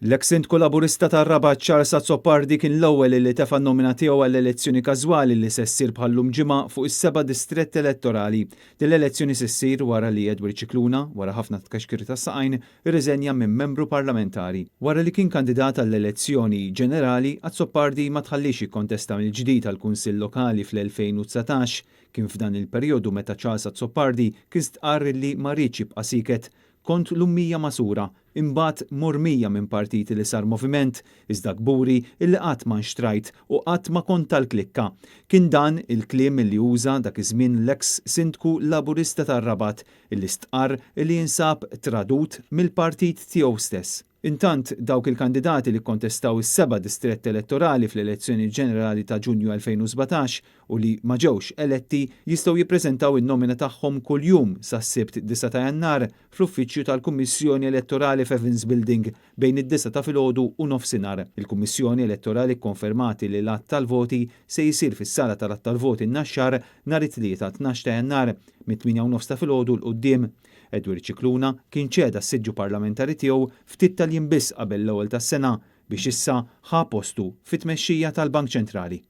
L-eks-sindku Laburista tar-Rabat Charles Azzopardi kien l-ewwel li tefa' n-nomina tiegħu għall-elezzjoni każwali li se ssir bħallum ġimgħa fuq is-7 distrett elettorali. Din l-elezzjoni se ssir wara li Edward Cicluna, wara ħafna tkaxkir tas-saqajn, irriżenja minn membru parlamentari. Wara li kien kandidat għall-elezzjoni ġenerali, Azzopardi ma tħallix jikkontesta mill-ġdid għall-Kunsill Lokali fl-2019 kien f'dan il-perjodu meta Charles Azzopardi kien stqarr li ma rridx jibqa' siket kont l-ummija masura, imbagħad mormija minn partiti li sar moviment, iżda kburi illi qatt ma nxtrajt u qatt ma kont tal-klikka. Kien dan il-kliem li uża dak iż-żmien l-eks sindku Laburista tar-Rabat illi stqarr li jinsab tradut mill-partit tiegħu stess. Intant dawk il-kandidati li kontestaw is-7 distretti elettorali fl-elezzjoni ġenerali ta' Ġunju 2017 u li ma ġewx eletti jistgħu jippreżentaw in-nomina tagħhom kuljum sas-Sibt 9 ta' Jannar fl-uffiċċju tal-Kummissjoni Elettorali f'Evans Building bejn id-9 ta' filgħodu u nofsinhar. Il-Kummissjoni Elettorali kkonfermati li l-att tal-voti se jsir fis-sala tal-att tal-voti n-Naxxar nhar it-Tlieta 12 ta' Jannar mit-8:09 ta' filgħodu l quddiem. Edward Cicluna kien ċeda s-siġġu parlamentari tiegħu ftit tal-jiem biss qabel l-ewwel tas-sena biex issa ħa postu fit-tmexxija tal-Bank Ċentrali.